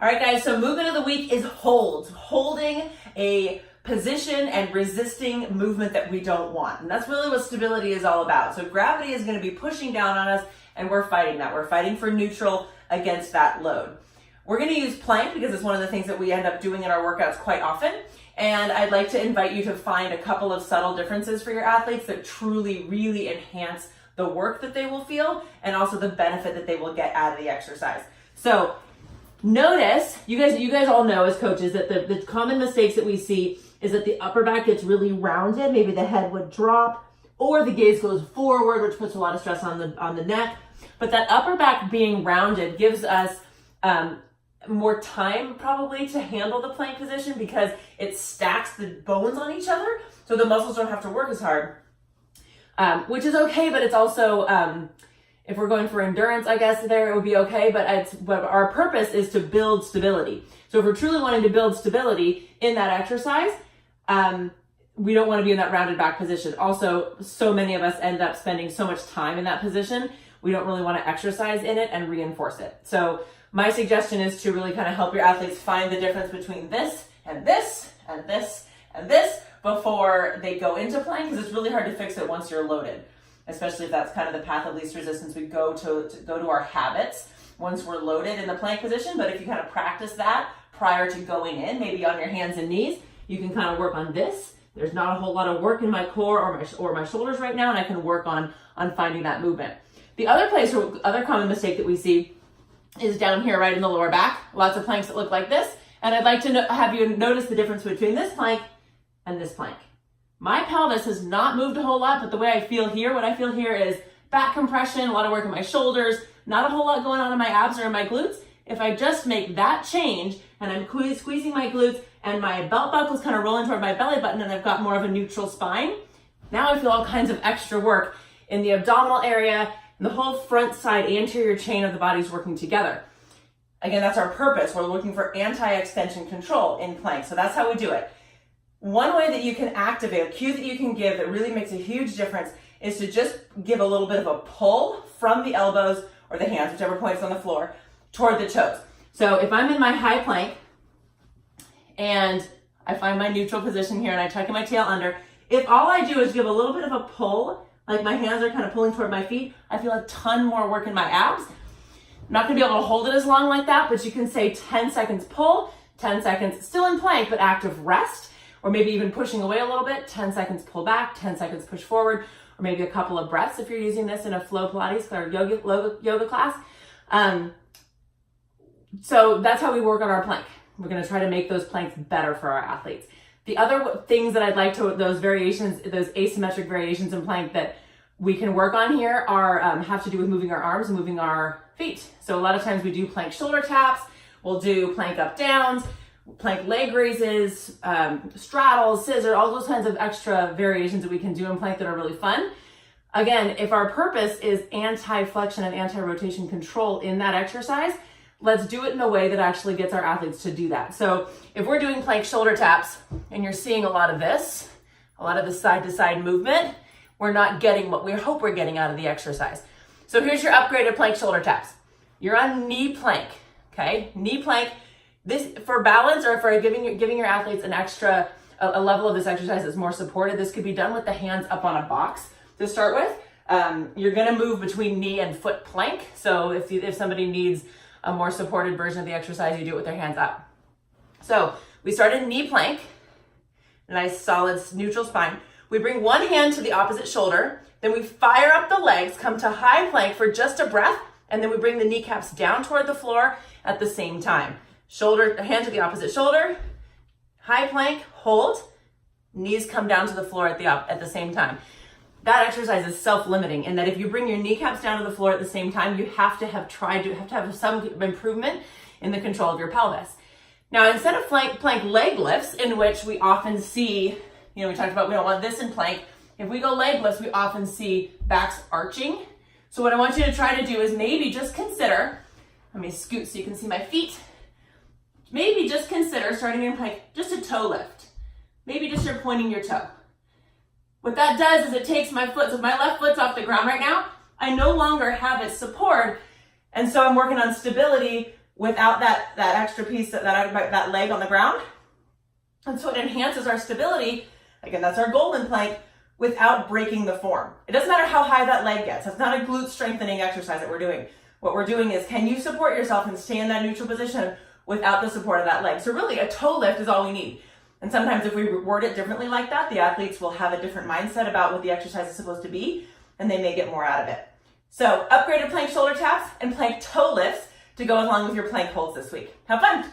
All right, guys, so movement of the week is holds. Holding a position and resisting movement that we don't want. And that's really what stability is all about. So gravity is going to be pushing down on us, and we're fighting that. We're fighting for neutral against that load. We're going to use plank because it's one of the things that we end up doing in our workouts quite often. And I'd like to invite you to find a couple of subtle differences for your athletes that truly, really enhance the work that they will feel and also the benefit that they will get out of the exercise. So notice, you guys all know as coaches that the common mistakes that we see is that the upper back gets really rounded. Maybe the head would drop or the gaze goes forward, which puts a lot of stress on the neck. But that upper back being rounded gives us more time probably to handle the plank position because it stacks the bones on each other. So the muscles don't have to work as hard, which is okay, but it's also, if we're going for endurance, I guess there it would be okay, but our purpose is to build stability. So if we're truly wanting to build stability in that exercise, we don't want to be in that rounded back position. Also, so many of us end up spending so much time in that position, we don't really want to exercise in it and reinforce it. So my suggestion is to really kind of help your athletes find the difference between this and this and this and this before they go into plank, because it's really hard to fix it once you're loaded, especially if that's kind of the path of least resistance. We go to our habits once we're loaded in the plank position. But if you kind of practice that prior to going in, maybe on your hands and knees, you can kind of work on this. There's not a whole lot of work in my core or my shoulders right now, and I can work on finding that movement. The other other common mistake that we see is down here, right in the lower back. Lots of planks that look like this. And I'd like to have you notice the difference between this plank and this plank. My pelvis has not moved a whole lot, but the way I feel here, what I feel here is back compression, a lot of work in my shoulders, not a whole lot going on in my abs or in my glutes. If I just make that change and I'm squeezing my glutes and my belt buckle's kind of rolling toward my belly button and I've got more of a neutral spine, now I feel all kinds of extra work in the abdominal area. The whole front side anterior chain of the body is working together. Again, that's our purpose. We're looking for anti-extension control in plank. So that's how we do it. One way that you can activate, a cue that you can give that really makes a huge difference is to just give a little bit of a pull from the elbows or the hands, whichever point's on the floor, toward the toes. So if I'm in my high plank and I find my neutral position here and I tuck in my tail under, if all I do is give a little bit of a pull, like my hands are kind of pulling toward my feet, I feel a ton more work in my abs. I'm not gonna be able to hold it as long like that, but you can say 10 seconds pull, 10 seconds still in plank, but active rest, or maybe even pushing away a little bit, 10 seconds pull back, 10 seconds push forward, or maybe a couple of breaths if you're using this in a flow Pilates or yoga class. So that's how we work on our plank. We're gonna try to make those planks better for our athletes. The other things that I'd like to, those asymmetric variations in plank that we can work on here are have to do with moving our arms and moving our feet. So a lot of times we do plank shoulder taps, we'll do plank up downs, plank leg raises, straddles, scissor, all those kinds of extra variations that we can do in plank that are really fun. Again, if our purpose is anti-flexion and anti-rotation control in that exercise, let's do it in a way that actually gets our athletes to do that. So if we're doing plank shoulder taps and you're seeing a lot of this, a lot of the side-to-side movement, we're not getting what we hope we're getting out of the exercise. So here's your upgraded plank shoulder taps. You're on knee plank, okay? Knee plank. This, for balance or for giving your athletes an extra, a level of this exercise that's more supported, this could be done with the hands up on a box to start with. You're gonna move between knee and foot plank. So if somebody needs a more supported version of the exercise, you do it with their hands up. So we start in knee plank, nice solid neutral spine. We bring one hand to the opposite shoulder, then we fire up the legs, come to high plank for just a breath, and then we bring the kneecaps down toward the floor at the same time. Hand to the opposite shoulder, high plank, hold, knees come down to the floor at the same time. That exercise is self-limiting in that if you bring your kneecaps down to the floor at the same time, you have to have some improvement in the control of your pelvis. Now, instead of plank leg lifts, in which we often see, we talked about we don't want this in plank. If we go leg lifts, we often see backs arching. So what I want you to try to do is maybe just consider, let me scoot so you can see my feet. Maybe just consider starting in plank, just a toe lift. Maybe just you're pointing your toe. What that does is it takes my foot, so if my left foot's off the ground right now, I no longer have its support, and so I'm working on stability without that extra piece, that leg on the ground. And so it enhances our stability. Again, that's our golden plank, without breaking the form. It doesn't matter how high that leg gets. It's not a glute strengthening exercise that we're doing. What we're doing is, can you support yourself and stay in that neutral position without the support of that leg? So really, a toe lift is all we need. And sometimes if we word it differently like that, the athletes will have a different mindset about what the exercise is supposed to be, and they may get more out of it. So upgraded plank shoulder taps and plank toe lifts to go along with your plank holds this week. Have fun.